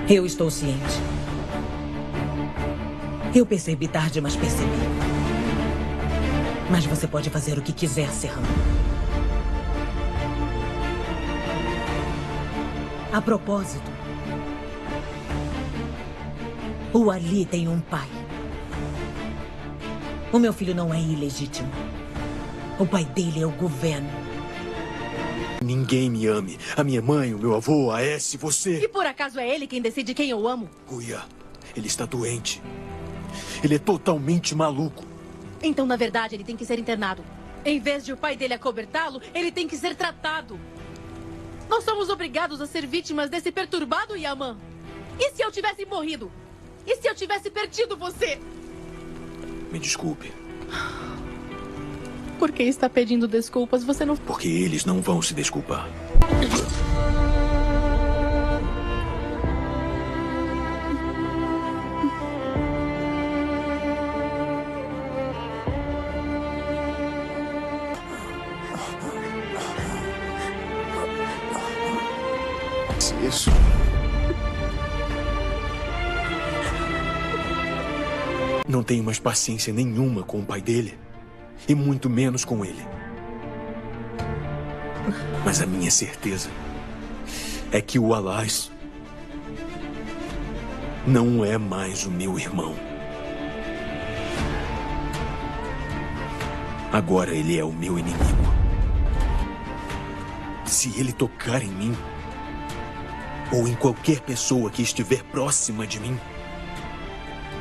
Eu estou ciente. Eu percebi tarde, mas percebi. Mas você pode fazer o que quiser, Serrano. A propósito, o Ali tem um pai. O meu filho não é ilegítimo. O pai dele é o governo. Ninguém me ame. A minha mãe, o meu avô, a S, você. E por acaso é ele quem decide quem eu amo? Kuya, ele está doente. Ele é totalmente maluco. Então, na verdade, ele tem que ser internado. Em vez de o pai dele acobertá-lo, ele tem que ser tratado. Nós somos obrigados a ser vítimas desse perturbado Yaman. E se eu tivesse morrido? E se eu tivesse perdido você? Me desculpe. Por que está pedindo desculpas? Você não... Porque eles não vão se desculpar. Isso. Não tenho mais paciência nenhuma com o pai dele. E muito menos com ele. Mas a minha certeza é que o Alás não é mais o meu irmão. Agora ele é o meu inimigo. Se ele tocar em mim, ou em qualquer pessoa que estiver próxima de mim,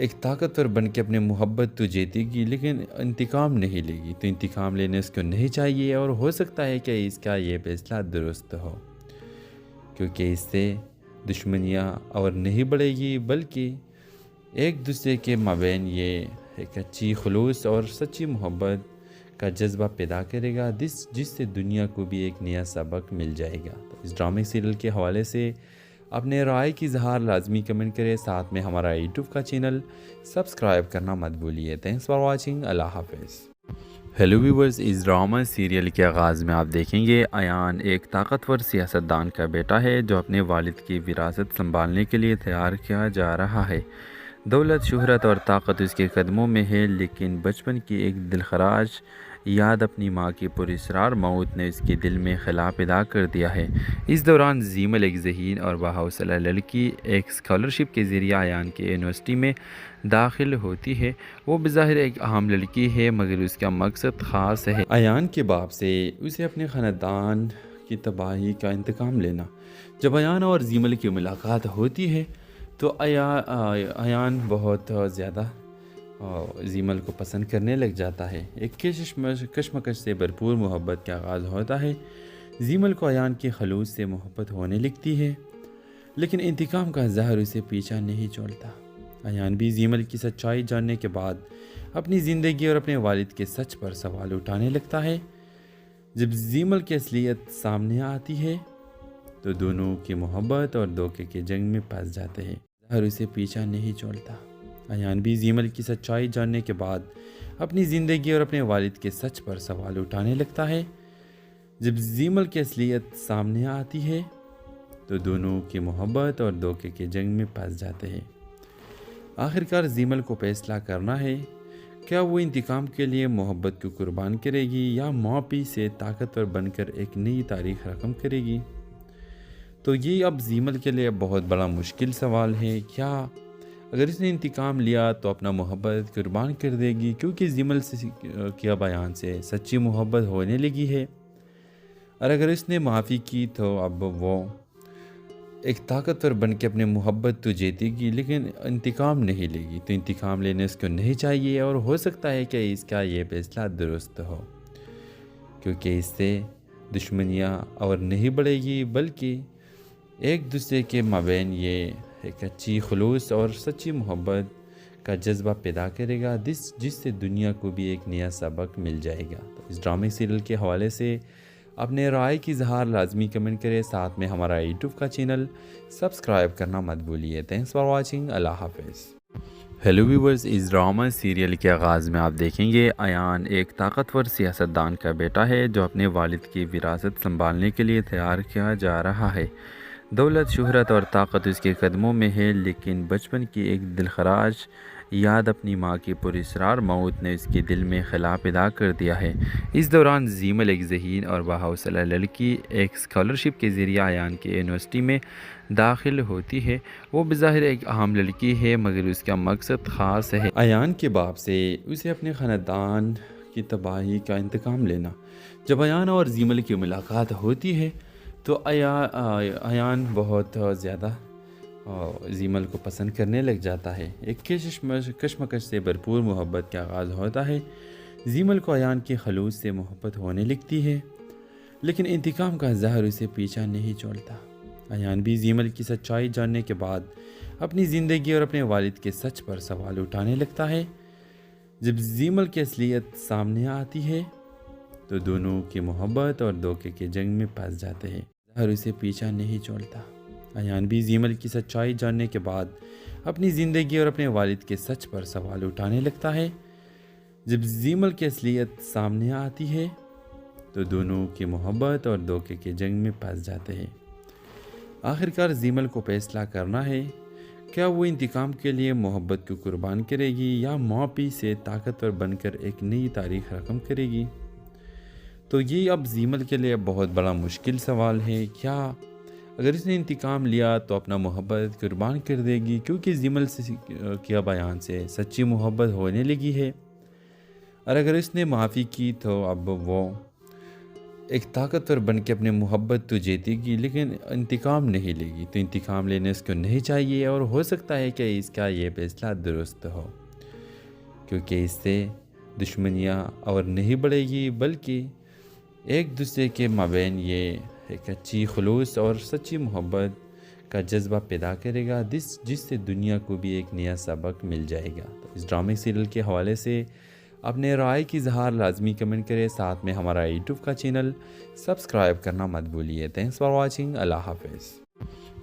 ایک طاقتور بن کے اپنے محبت تو جیتے گی لیکن انتقام نہیں لے گی، تو انتقام لینے اس کو نہیں چاہیے، اور ہو سکتا ہے کہ اس کا یہ فیصلہ درست ہو، کیونکہ اس سے دشمنیاں اور نہیں بڑھے گی بلکہ ایک دوسرے کے مابین یہ ایک اچھی خلوص اور سچی محبت کا جذبہ پیدا کرے گا، جس سے دنیا کو بھی ایک نیا سبق مل جائے گا۔ تو اس ڈرامے سیریل کے حوالے سے اپنے رائے کی اظہار لازمی کمنٹ کریں، ساتھ میں ہمارا یوٹیوب کا چینل سبسکرائب کرنا مت بھولیے۔ تھینکس فار واچنگ، اللہ حافظ۔ ہیلو ویورز، اس ڈرامہ سیریل کے آغاز میں آپ دیکھیں گے ایان ایک طاقتور سیاستدان کا بیٹا ہے جو اپنے والد کی وراثت سنبھالنے کے لیے تیار کیا جا رہا ہے۔ دولت، شہرت اور طاقت اس کے قدموں میں ہے، لیکن بچپن کی ایک دلخراش یاد اپنی ماں کی پراسرار موت نے اس کے دل میں خلا پیدا کر دیا ہے۔ اس دوران زیمل، ایک ذہین اور باحوصلہ لڑکی، ایک اسکالرشپ کے ذریعے ایان کے یونیورسٹی میں داخل ہوتی ہے۔ وہ بظاہر ایک عام لڑکی ہے مگر اس کا مقصد خاص ہے، ایان کے باپ سے اسے اپنے خاندان کی تباہی کا انتقام لینا۔ جب ایان اور زیمل کی ملاقات ہوتی ہے تو ایان بہت زیادہ زیمل کو پسند کرنے لگ جاتا ہے۔ ایک کشمکش سے بھرپور محبت کا آغاز ہوتا ہے۔ زیمل کو ایان کی خلوص سے محبت ہونے لگتی ہے، لیکن انتقام کا زہر اسے پیچھا نہیں چھوڑتا۔ ایان بھی زیمل کی سچائی جاننے کے بعد اپنی زندگی اور اپنے والد کے سچ پر سوال اٹھانے لگتا ہے۔ جب زیمل کی اصلیت سامنے آتی ہے تو دونوں کی محبت اور دھوکے کے جنگ میں پھنس جاتے ہیں۔ زہر اسے پیچھا نہیں چھوڑتا۔ ایان بھی زیمل کی سچائی جاننے کے بعد اپنی زندگی اور اپنے والد کے سچ پر سوال اٹھانے لگتا ہے۔ جب زیمل کی اصلیت سامنے آتی ہے تو دونوں کی محبت اور دھوکے کے جنگ میں پھنس جاتے ہیں۔ آخرکار زیمل کو فیصلہ کرنا ہے، کیا وہ انتقام کے لیے محبت کو قربان کرے گی یا معافی سے طاقتور بن کر ایک نئی تاریخ رقم کرے گی؟ تو یہ اب زیمل کے لیے بہت بڑا مشکل سوال ہے۔ کیا اگر اس نے انتقام لیا تو اپنا محبت قربان کر دے گی، کیونکہ زیمل سے کیا بیان سے سچی محبت ہونے لگی ہے، اور اگر اس نے معافی کی تو اب وہ ایک طاقتور بن کے اپنے محبت تو جیتے گی لیکن انتقام نہیں لے گی، تو انتقام لینے اس کو نہیں چاہیے، اور ہو سکتا ہے کہ اس کا یہ فیصلہ درست ہو، کیونکہ اس سے دشمنیاں اور نہیں بڑھے گی بلکہ ایک دوسرے کے مابین یہ ایک اچھی خلوص اور سچی محبت کا جذبہ پیدا کرے گا، جس سے دنیا کو بھی ایک نیا سبق مل جائے گا۔ تو اس ڈرامے سیریل کے حوالے سے اپنے رائے کی اظہار لازمی کمنٹ کریں، ساتھ میں ہمارا یوٹیوب کا چینل سبسکرائب کرنا مت بھولیے۔ تھینکس فار واچنگ، اللہ حافظ۔ ہیلو ویورز، اس ڈرامہ سیریل کے آغاز میں آپ دیکھیں گے ایان ایک طاقتور سیاستدان کا بیٹا ہے جو اپنے والد کی وراثت سنبھالنے کے لیے تیار کیا جا رہا ہے۔ دولت، شہرت اور طاقت اس کے قدموں میں ہے، لیکن بچپن کی ایک دلخراش یاد اپنی ماں کی پراسرار موت نے اس کے دل میں خلا پیدا کر دیا ہے۔ اس دوران زیمل، ایک ذہین اور باحوصلہ لڑکی، ایک اسکالرشپ کے ذریعے ایان کے یونیورسٹی میں داخل ہوتی ہے۔ وہ بظاہر ایک عام لڑکی ہے مگر اس کا مقصد خاص ہے، ایان کے باپ سے اسے اپنے خاندان کی تباہی کا انتقام لینا۔ جب ایان اور زیمل کی ملاقات ہوتی ہے تو ایان بہت زیادہ زیمل کو پسند کرنے لگ جاتا ہے۔ ایک کشمکش سے بھرپور محبت کا آغاز ہوتا ہے۔ زیمل کو ایان کی خلوص سے محبت ہونے لگتی ہے، لیکن انتقام کا زہر اسے پیچھا نہیں چھوڑتا۔ ایان بھی زیمل کی سچائی جاننے کے بعد اپنی زندگی اور اپنے والد کے سچ پر سوال اٹھانے لگتا ہے۔ جب زیمل کی اصلیت سامنے آتی ہے تو دونوں کی محبت اور دھوکے کے جنگ میں پھنس جاتے ہیں۔ زہر اسے پیچھا نہیں چھوڑتا۔ ایان بھی زیمل کی سچائی جاننے کے بعد اپنی زندگی اور اپنے والد کے سچ پر سوال اٹھانے لگتا ہے۔ جب زیمل کی اصلیت سامنے آتی ہے تو دونوں کی محبت اور دھوکے کے جنگ میں پھنس جاتے ہیں۔ آخرکار زیمل کو فیصلہ کرنا ہے، کیا وہ انتقام کے لیے محبت کو قربان کرے گی یا معافی سے طاقتور بن کر ایک نئی تاریخ رقم کرے گی؟ تو یہ اب زیمل کے لیے بہت بڑا مشکل سوال ہے۔ کیا اگر اس نے انتقام لیا تو اپنا محبت قربان کر دے گی، کیونکہ زیمل سے کیا بیان سے سچی محبت ہونے لگی ہے، اور اگر اس نے معافی کی تو اب وہ ایک طاقتور بن کے اپنے محبت تو جیتے گی لیکن انتقام نہیں لے گی، تو انتقام لینے اس کو نہیں چاہیے، اور ہو سکتا ہے کہ اس کا یہ فیصلہ درست ہو، کیونکہ اس سے دشمنیاں اور نہیں بڑھے گی بلکہ ایک دوسرے کے مابین یہ ایک اچھی خلوص اور سچی محبت کا جذبہ پیدا کرے گا، جس سے دنیا کو بھی ایک نیا سبق مل جائے گا۔ تو اس ڈرامے سیریل کے حوالے سے اپنے رائے کی اظہار لازمی کمنٹ کریں، ساتھ میں ہمارا یوٹیوب کا چینل سبسکرائب کرنا مت بھولیے۔ تھینکس فار واچنگ، اللہ حافظ۔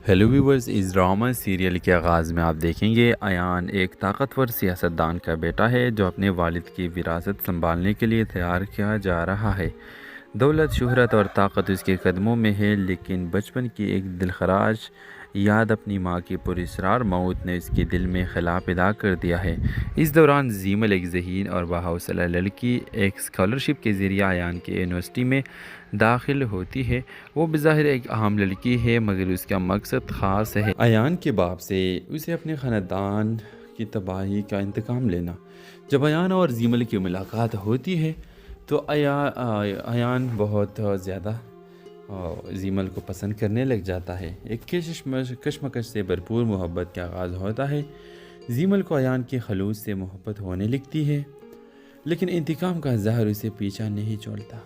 ہیلو ویورز، اس ڈرامہ سیریل کے آغاز میں آپ دیکھیں گے ایان ایک طاقتور سیاستدان کا بیٹا ہے جو اپنے والد کی وراثت سنبھالنے کے لیے تیار کیا جا رہا ہے۔ دولت، شہرت اور طاقت اس کے قدموں میں ہے، لیکن بچپن کی ایک دلخراش یاد اپنی ماں کی پراسرار موت نے اس کے دل میں خلا پیدا کر دیا ہے۔ اس دوران زیمل، ایک ذہین اور باحوصلہ لڑکی، ایک اسکالرشپ کے ذریعے ایان کے یونیورسٹی میں داخل ہوتی ہے۔ وہ بظاہر ایک عام لڑکی ہے مگر اس کا مقصد خاص ہے، ایان کے باپ سے اسے اپنے خاندان کی تباہی کا انتقام لینا۔ جب ایان اور زیمل کی ملاقات ہوتی ہے تو ایان بہت زیادہ زیمل کو پسند کرنے لگ جاتا ہے۔ ایک کشمکش سے بھرپور محبت کا آغاز ہوتا ہے۔ زیمل کو ایان کے خلوص سے محبت ہونے لگتی ہے، لیکن انتقام کا زہر اسے پیچھا نہیں چھوڑتا۔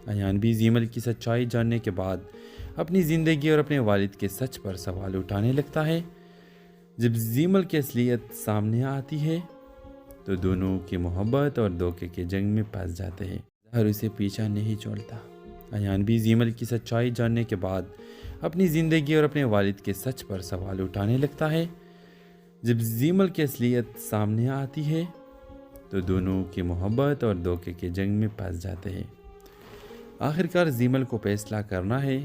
ایان بھی زیمل کی سچائی جاننے کے بعد اپنی زندگی اور اپنے والد کے سچ پر سوال اٹھانے لگتا ہے۔ جب زیمل کی اصلیت سامنے آتی ہے تو دونوں کی محبت اور دھوکے کے جنگ میں پھنس جاتے ہیں۔ زہر اسے پیچھا نہیں چھوڑتا۔ ایان بھی زیمل کی سچائی جاننے کے بعد اپنی زندگی اور اپنے والد کے سچ پر سوال اٹھانے لگتا ہے۔ جب زیمل کی اصلیت سامنے آتی ہے تو دونوں کی محبت اور دھوکے کے جنگ میں پھنس جاتے ہیں۔ آخرکار زیمل کو فیصلہ کرنا ہے،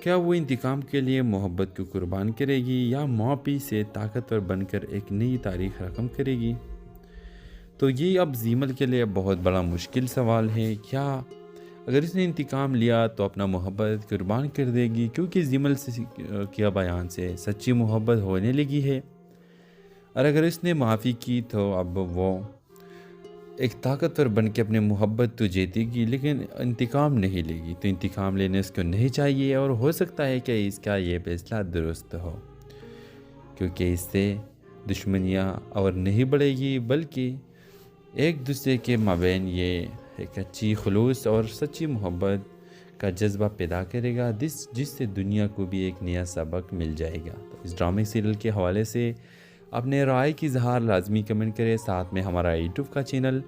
کیا وہ انتقام کے لیے محبت کو قربان کرے گی یا معافی سے طاقتور بن کر ایک نئی تاریخ رقم کرے گی؟ تو یہ اب زیمل کے لیے بہت بڑا مشکل سوال ہے۔ کیا اگر اس نے انتقام لیا تو اپنا محبت قربان کر دے گی، کیونکہ زیمل کی اب ایان سے سچی محبت ہونے لگی ہے، اور اگر اس نے معافی کی تو اب وہ ایک طاقتور بن کے اپنے محبت تو جیتے گی لیکن انتقام نہیں لے گی، تو انتقام لینے اس کو نہیں چاہیے، اور ہو سکتا ہے کہ اس کا یہ فیصلہ درست ہو، کیونکہ اس سے دشمنیاں اور نہیں بڑھے گی بلکہ ایک دوسرے کے مابین یہ ایک اچھی خلوص اور سچی محبت کا جذبہ پیدا کرے گا، جس سے دنیا کو بھی ایک نیا سبق مل جائے گا۔ تو اس ڈرامے سیریل کے حوالے سے اپنے رائے کی اظہار لازمی کمنٹ کریں، ساتھ میں ہمارا یوٹیوب کا چینل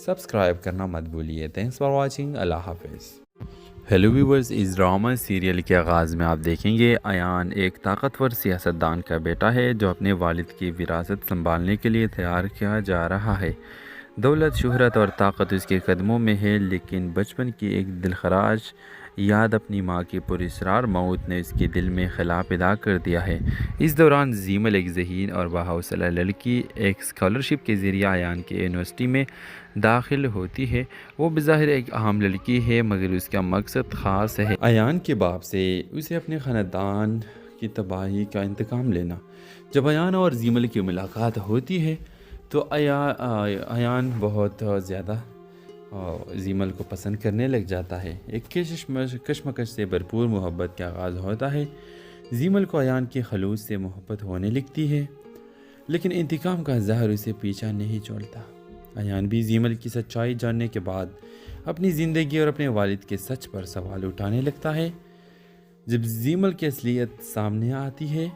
سبسکرائب کرنا مت بھولیے۔ تھینکس فار واچنگ، اللہ حافظ۔ ہیلو ویورز، اس ڈرامہ سیریل کے آغاز میں آپ دیکھیں گے ایان ایک طاقتور سیاستدان کا بیٹا ہے جو اپنے والد کی وراثت سنبھالنے کے لیے تیار کیا جا رہا ہے۔ دولت، شہرت اور طاقت اس کے قدموں میں ہے، لیکن بچپن کی ایک دلخراش یاد اپنی ماں کی پراسرار موت نے اس کے دل میں خلا پیدا کر دیا ہے۔ اس دوران زیمل، ایک ذہین اور باحوصلہ لڑکی، ایک اسکالرشپ کے ذریعے ایان کے یونیورسٹی میں داخل ہوتی ہے۔ وہ بظاہر ایک عام لڑکی ہے مگر اس کا مقصد خاص ہے، ایان کے باپ سے اسے اپنے خاندان کی تباہی کا انتقام لینا۔ جب ایان اور زیمل کی ملاقات ہوتی ہے تو ایان بہت زیادہ زیمل کو پسند کرنے لگ جاتا ہے۔ ایک کشمکش سے بھرپور محبت کا آغاز ہوتا ہے۔ زیمل کو ایان کے خلوص سے محبت ہونے لگتی ہے، لیکن انتقام کا زہر اسے پیچھا نہیں چھوڑتا۔ ایان بھی زیمل کی سچائی جاننے کے بعد اپنی زندگی اور اپنے والد کے سچ پر سوال اٹھانے لگتا ہے۔ جب زیمل کی اصلیت سامنے آتی ہے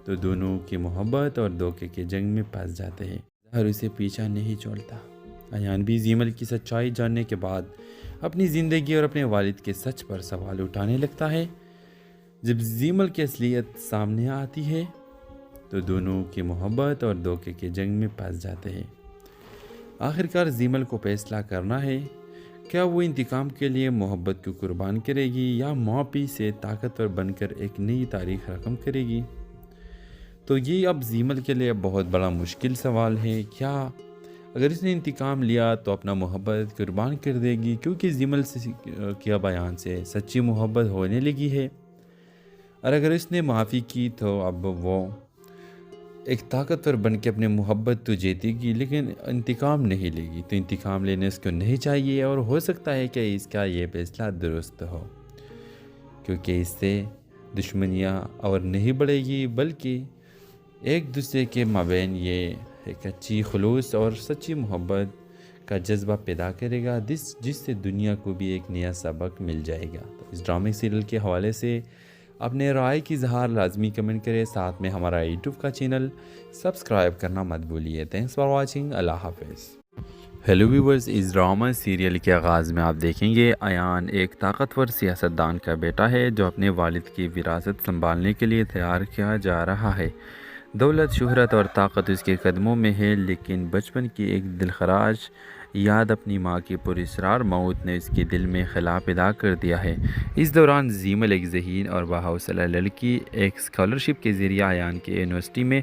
تو دونوں کی محبت اور دھوکے کے جنگ میں پھنس جاتے ہیں۔ زہر اسے پیچھا نہیں چھوڑتا۔ ایان بھی زیمل کی سچائی جاننے کے بعد اپنی زندگی اور اپنے والد کے سچ پر سوال اٹھانے لگتا ہے۔ جب زیمل کی اصلیت سامنے آتی ہے تو دونوں کی محبت اور دھوکے کے جنگ میں پھنس جاتے ہیں۔ آخرکار زیمل کو فیصلہ کرنا ہے، کیا وہ انتقام کے لیے محبت کو قربان کرے گی یا معافی سے طاقتور بن کر ایک نئی تاریخ رقم کرے گی؟ تو یہ اب زیمل کے لیے بہت بڑا مشکل سوال ہے۔ کیا اگر اس نے انتقام لیا تو اپنا محبت قربان کر دے گی، کیونکہ زیمل کی اب ایان سے سچی محبت ہونے لگی ہے، اور اگر اس نے معافی کی تو اب وہ ایک طاقتور بن کے اپنے محبت تو جیتے گی لیکن انتقام نہیں لے گی، تو انتقام لینے اس کو نہیں چاہیے، اور ہو سکتا ہے کہ اس کا یہ فیصلہ درست ہو، کیونکہ اس سے دشمنیاں اور نہیں بڑھے گی بلکہ ایک دوسرے کے مابین یہ ایک اچھی خلوص اور سچی محبت کا جذبہ پیدا کرے گا، جس سے دنیا کو بھی ایک نیا سبق مل جائے گا۔ تو اس ڈرامے سیریل کے حوالے سے اپنے رائے کی اظہار لازمی کمنٹ کریں، ساتھ میں ہمارا یوٹیوب کا چینل سبسکرائب کرنا مت بھولیے۔ تھینکس فار واچنگ، اللہ حافظ۔ ہیلو ویورز، اس ڈرامہ سیریل کے آغاز میں آپ دیکھیں گے ایان ایک طاقتور سیاستدان کا بیٹا ہے جو اپنے والد کی وراثت سنبھالنے کے لیے تیار کیا جا رہا ہے۔ دولت، شہرت اور طاقت اس کے قدموں میں ہے، لیکن بچپن کی ایک دلخراش یاد اپنی ماں کی پراسرار موت نے اس کے دل میں خلا پیدا کر دیا ہے۔ اس دوران زیمل، ایک ذہین اور باحوصلہ لڑکی، ایک اسکالرشپ کے ذریعے ایان کی یونیورسٹی میں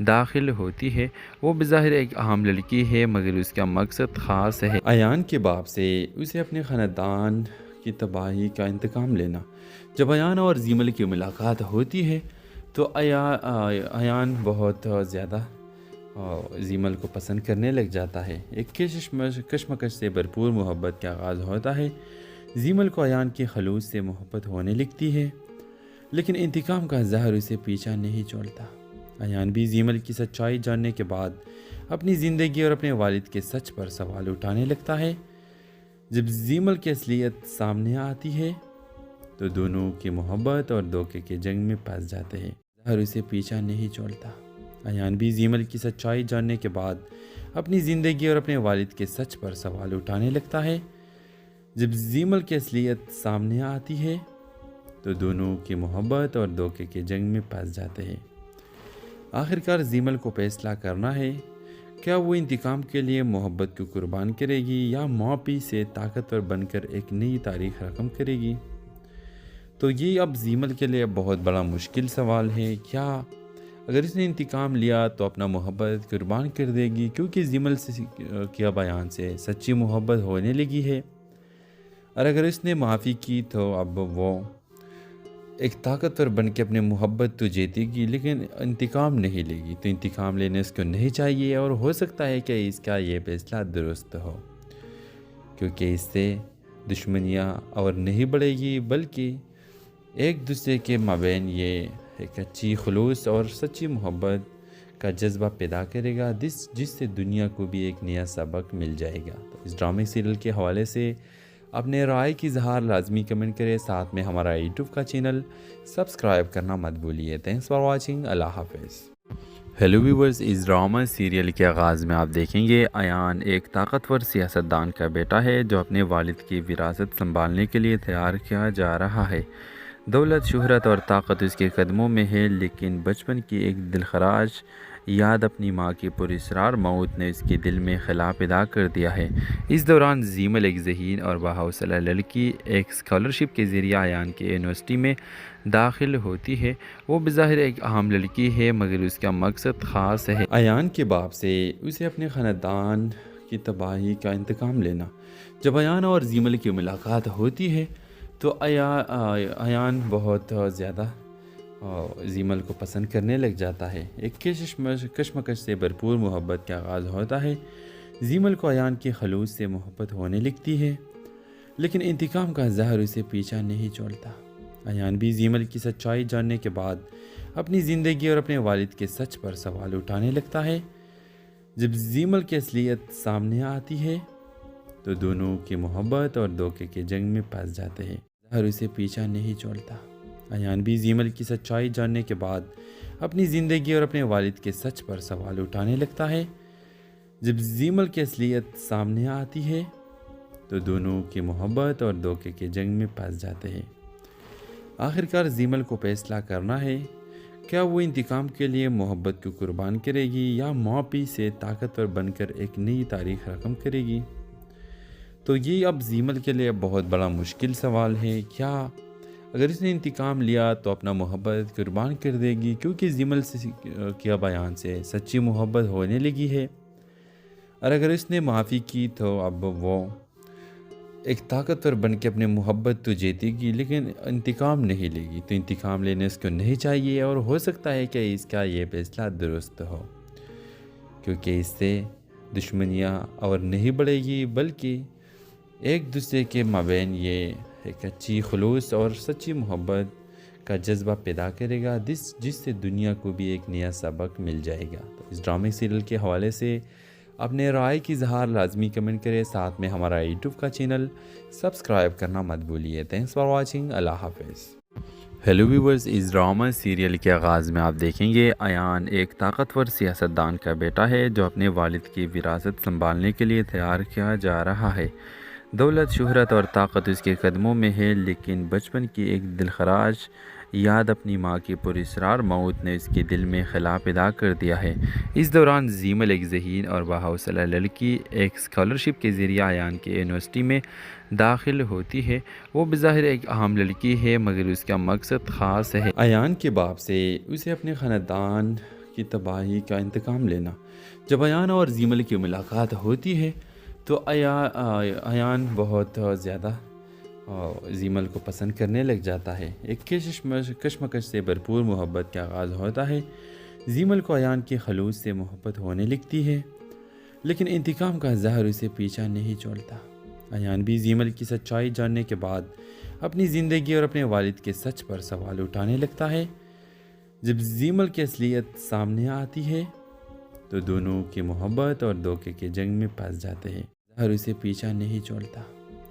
داخل ہوتی ہے۔ وہ بظاہر ایک عام لڑکی ہے مگر اس کا مقصد خاص ہے، ایان کے باپ سے اسے اپنے خاندان کی تباہی کا انتقام لینا۔ جب ایان اور زیمل کی ملاقات ہوتی ہے تو ایان بہت زیادہ زیمل کو پسند کرنے لگ جاتا ہے۔ ایک کشمکش سے بھرپور محبت کا آغاز ہوتا ہے۔ زیمل کو ایان کی خلوص سے محبت ہونے لگتی ہے، لیکن انتقام کا زہر اسے پیچھا نہیں چھوڑتا۔ ایان بھی زیمل کی سچائی جاننے کے بعد اپنی زندگی اور اپنے والد کے سچ پر سوال اٹھانے لگتا ہے۔ جب زیمل کی اصلیت سامنے آتی ہے تو دونوں کی محبت اور دھوکے کے جنگ میں پھنس جاتے ہیں۔ زہر اسے پیچھا نہیں چھوڑتا۔ ایان بھی زیمل کی سچائی جاننے کے بعد اپنی زندگی اور اپنے والد کے سچ پر سوال اٹھانے لگتا ہے۔ جب زیمل کی اصلیت سامنے آتی ہے تو دونوں کی محبت اور دھوکے کے جنگ میں پھنس جاتے ہیں۔ آخرکار زیمل کو فیصلہ کرنا ہے، کیا وہ انتقام کے لیے محبت کو قربان کرے گی یا معافی سے طاقتور بن کر ایک نئی تاریخ رقم کرے گی؟ تو یہ اب زیمل کے لیے بہت بڑا مشکل سوال ہے۔ کیا اگر اس نے انتقام لیا تو اپنا محبت قربان کر دے گی، کیونکہ زیمل سے کیا بیان سے سچی محبت ہونے لگی ہے، اور اگر اس نے معافی کی تو اب وہ ایک طاقتور بن کے اپنے محبت تو جیتے گی لیکن انتقام نہیں لے گی، تو انتقام لینے اس کو نہیں چاہیے، اور ہو سکتا ہے کہ اس کا یہ فیصلہ درست ہو، کیونکہ اس سے دشمنیاں اور نہیں بڑھے گی بلکہ ایک دوسرے کے مابین یہ ایک اچھی خلوص اور سچی محبت کا جذبہ پیدا کرے گا، جس سے دنیا کو بھی ایک نیا سبق مل جائے گا۔ تو اس ڈرامے سیریل کے حوالے سے اپنے رائے کی اظہار لازمی کمنٹ کریں، ساتھ میں ہمارا یوٹیوب کا چینل سبسکرائب کرنا مت بھولیے۔ تھینکس فار واچنگ، اللہ حافظ۔ ہیلو ویورز، اس ڈرامہ سیریل کے آغاز میں آپ دیکھیں گے ایان ایک طاقتور سیاستدان کا بیٹا ہے جو اپنے والد کی وراثت سنبھالنے کے لیے تیار کیا جا رہا ہے۔ دولت، شہرت اور طاقت اس کے قدموں میں ہے، لیکن بچپن کی ایک دلخراش یاد اپنی ماں کی پراسرار موت نے اس کے دل میں خلا پیدا کر دیا ہے۔ اس دوران زیمل، ایک ذہین اور باحوصلہ لڑکی، ایک اسکالرشپ کے ذریعے ایان کی یونیورسٹی میں داخل ہوتی ہے۔ وہ بظاہر ایک عام لڑکی ہے مگر اس کا مقصد خاص ہے، ایان کے باپ سے اسے اپنے خاندان کی تباہی کا انتقام لینا۔ جب ایان اور زیمل کی ملاقات ہوتی ہے تو ایان بہت زیادہ زیمل کو پسند کرنے لگ جاتا ہے۔ ایک کشمکش سے بھرپور محبت کا آغاز ہوتا ہے۔ زیمل کو ایان کی خلوص سے محبت ہونے لگتی ہے، لیکن انتقام کا زہر اسے پیچھا نہیں چھوڑتا۔ ایان بھی زیمل کی سچائی جاننے کے بعد اپنی زندگی اور اپنے والد کے سچ پر سوال اٹھانے لگتا ہے۔ جب زیمل کی اصلیت سامنے آتی ہے تو دونوں کی محبت اور دھوکے کے جنگ میں پھنس جاتے ہیں۔ زہر اسے پیچھا نہیں چھوڑتا۔ ایان بھی زیمل کی سچائی جاننے کے بعد اپنی زندگی اور اپنے والد کے سچ پر سوال اٹھانے لگتا ہے۔ جب زیمل کی اصلیت سامنے آتی ہے تو دونوں کی محبت اور دھوکے کے جنگ میں پھنس جاتے ہیں۔ آخرکار زیمل کو فیصلہ کرنا ہے، کیا وہ انتقام کے لیے محبت کو قربان کرے گی یا معافی سے طاقتور بن کر ایک نئی تاریخ رقم کرے گی؟ تو یہ اب زیمل کے لیے بہت بڑا مشکل سوال ہے۔ کیا اگر اس نے انتقام لیا تو اپنا محبت قربان کر دے گی، کیونکہ زیمل سے کیا بیان سے سچی محبت ہونے لگی ہے، اور اگر اس نے معافی کی تو اب وہ ایک طاقتور بن کے اپنے محبت تو جیتے گی لیکن انتقام نہیں لے گی، تو انتقام لینے اس کو نہیں چاہیے، اور ہو سکتا ہے کہ اس کا یہ فیصلہ درست ہو، کیونکہ اس سے دشمنیاں اور نہیں بڑھے گی بلکہ ایک دوسرے کے مابین یہ ایک اچھی خلوص اور سچی محبت کا جذبہ پیدا کرے گا، جس سے دنیا کو بھی ایک نیا سبق مل جائے گا۔ تو اس ڈرامے سیریل کے حوالے سے اپنے رائے کی اظہار لازمی کمنٹ کرے، ساتھ میں ہمارا یوٹیوب کا چینل سبسکرائب کرنا مت بھولیے۔ تھینکس فار واچنگ، اللہ حافظ۔ ہیلو ویورز، اس ڈرامہ سیریل کے آغاز میں آپ دیکھیں گے ایان ایک طاقتور سیاستدان کا بیٹا ہے جو اپنے والد کی وراثت سنبھالنے کے لیے تیار کیا جا رہا ہے۔ دولت، شہرت اور طاقت اس کے قدموں میں ہے، لیکن بچپن کی ایک دلخراش یاد اپنی ماں کی پراسرار موت نے اس کے دل میں خلا پیدا کر دیا ہے۔ اس دوران زیمل، ایک ذہین اور باحوصلہ لڑکی، ایک اسکالرشپ کے ذریعے ایان کی یونیورسٹی میں داخل ہوتی ہے۔ وہ بظاہر ایک عام لڑکی ہے مگر اس کا مقصد خاص ہے، ایان کے باپ سے اسے اپنے خاندان کی تباہی کا انتقام لینا۔ جب ایان اور زیمل کی ملاقات ہوتی ہے تو ایان بہت زیادہ زیمل کو پسند کرنے لگ جاتا ہے۔ ایک کشمکش سے بھرپور محبت کا آغاز ہوتا ہے۔ زیمل کو ایان کی خلوص سے محبت ہونے لگتی ہے، لیکن انتقام کا زہر اسے پیچھا نہیں چھوڑتا۔ ایان بھی زیمل کی سچائی جاننے کے بعد اپنی زندگی اور اپنے والد کے سچ پر سوال اٹھانے لگتا ہے۔ جب زیمل کی اصلیت سامنے آتی ہے تو دونوں کی محبت اور دھوکے کے جنگ میں پھنس جاتے ہیں۔ زہر اسے پیچھا نہیں چھوڑتا۔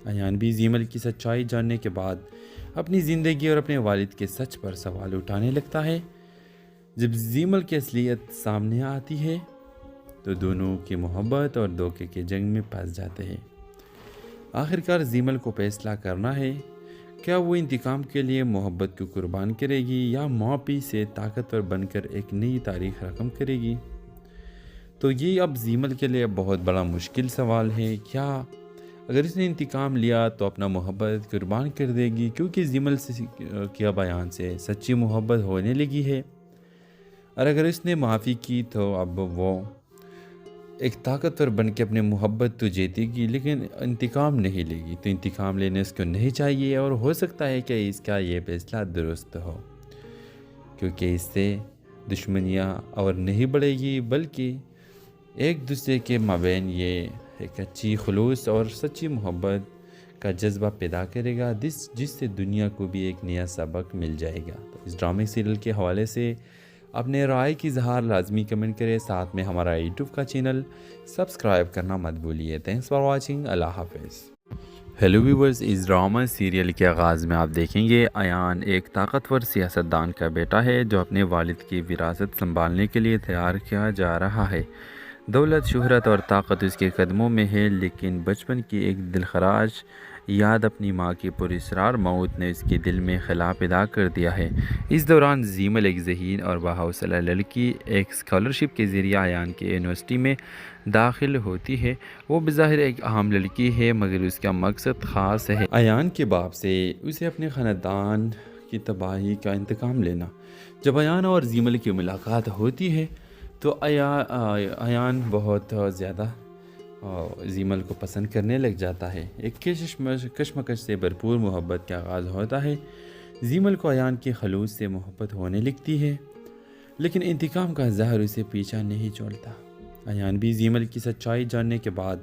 ایان بھی زیمل کی سچائی جاننے کے بعد اپنی زندگی اور اپنے والد کے سچ پر سوال اٹھانے لگتا ہے۔ جب زیمل کی اصلیت سامنے آتی ہے تو دونوں کی محبت اور دھوکے کے جنگ میں پھنس جاتے ہیں۔ آخرکار زیمل کو فیصلہ کرنا ہے، کیا وہ انتقام کے لیے محبت کو قربان کرے گی یا ماپی سے طاقتور بن کر ایک نئی تاریخ رقم کرے گی؟ تو یہ اب زیمل کے لیے بہت بڑا مشکل سوال ہے۔ کیا اگر اس نے انتقام لیا تو اپنا محبت قربان کر دے گی، کیونکہ زیمل سے کیا بیان سے سچی محبت ہونے لگی ہے، اور اگر اس نے معافی کی تو اب وہ ایک طاقتور بن کے اپنے محبت تو جیتے گی لیکن انتقام نہیں لے گی، تو انتقام لینے اس کو نہیں چاہیے، اور ہو سکتا ہے کہ اس کا یہ فیصلہ درست ہو، کیونکہ اس سے دشمنیاں اور نہیں بڑھے گی بلکہ ایک دوسرے کے مابین یہ ایک اچھی خلوص اور سچی محبت کا جذبہ پیدا کرے گا، جس سے دنیا کو بھی ایک نیا سبق مل جائے گا۔ تو اس ڈرامے سیریل کے حوالے سے اپنے رائے کی اظہار لازمی کمنٹ کرے، ساتھ میں ہمارا یوٹیوب کا چینل سبسکرائب کرنا مت بھولیے۔ تھینکس فار واچنگ، اللہ حافظ۔ ہیلو ویورز، اس ڈرامہ سیریل کے آغاز میں آپ دیکھیں گے ایان ایک طاقتور سیاستدان کا بیٹا ہے جو اپنے والد کی وراثت سنبھالنے کے لیے تیار کیا جا رہا ہے۔ دولت، شہرت اور طاقت اس کے قدموں میں ہے، لیکن بچپن کی ایک دلخراش یاد اپنی ماں کی پراسرار موت نے اس کے دل میں خلا پیدا کر دیا ہے۔ اس دوران زیمل، ایک ذہین اور باحوصلہ لڑکی، ایک اسکالرشپ کے ذریعے ایان کی یونیورسٹی میں داخل ہوتی ہے۔ وہ بظاہر ایک عام لڑکی ہے مگر اس کا مقصد خاص ہے، ایان کے باپ سے اسے اپنے خاندان کی تباہی کا انتقام لینا۔ جب ایان اور زیمل کی ملاقات ہوتی ہے تو ایان بہت زیادہ زیمل کو پسند کرنے لگ جاتا ہے۔ ایک کشمکش سے بھرپور محبت کا آغاز ہوتا ہے۔ زیمل کو ایان کی خلوص سے محبت ہونے لگتی ہے، لیکن انتقام کا زہر اسے پیچھا نہیں چھوڑتا۔ ایان بھی زیمل کی سچائی جاننے کے بعد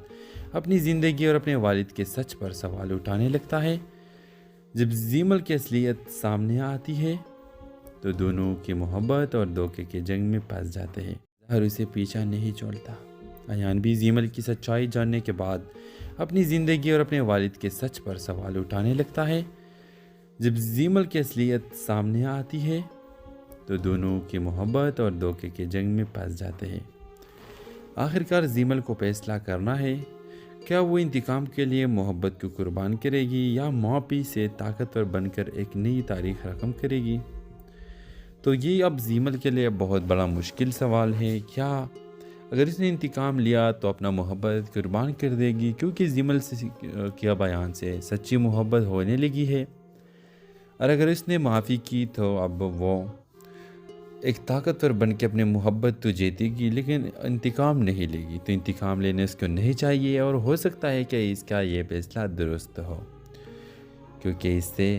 اپنی زندگی اور اپنے والد کے سچ پر سوال اٹھانے لگتا ہے۔ جب زیمل کی اصلیت سامنے آتی ہے تو دونوں کی محبت اور دھوکے کے جنگ میں پھنس جاتے ہیں۔ زہر اسے پیچھا نہیں چھوڑتا۔ ایان بھی زیمل کی سچائی جاننے کے بعد اپنی زندگی اور اپنے والد کے سچ پر سوال اٹھانے لگتا ہے۔ جب زیمل کی اصلیت سامنے آتی ہے تو دونوں کی محبت اور دھوکے کے جنگ میں پھنس جاتے ہیں۔ آخرکار زیمل کو فیصلہ کرنا ہے، کیا وہ انتقام کے لیے محبت کو قربان کرے گی یا ماپی سے طاقتور بن کر ایک نئی تاریخ رقم کرے گی؟ تو یہ اب زیمل کے لیے بہت بڑا مشکل سوال ہے۔ کیا اگر اس نے انتقام لیا تو اپنا محبت قربان کر دے گی، کیونکہ زیمل سے کیا بیان سے سچی محبت ہونے لگی ہے، اور اگر اس نے معافی کی تو اب وہ ایک طاقتور بن کے اپنے محبت تو جیتے گی لیکن انتقام نہیں لے گی، تو انتقام لینے اس کو نہیں چاہیے، اور ہو سکتا ہے کہ اس کا یہ فیصلہ درست ہو، کیونکہ اس سے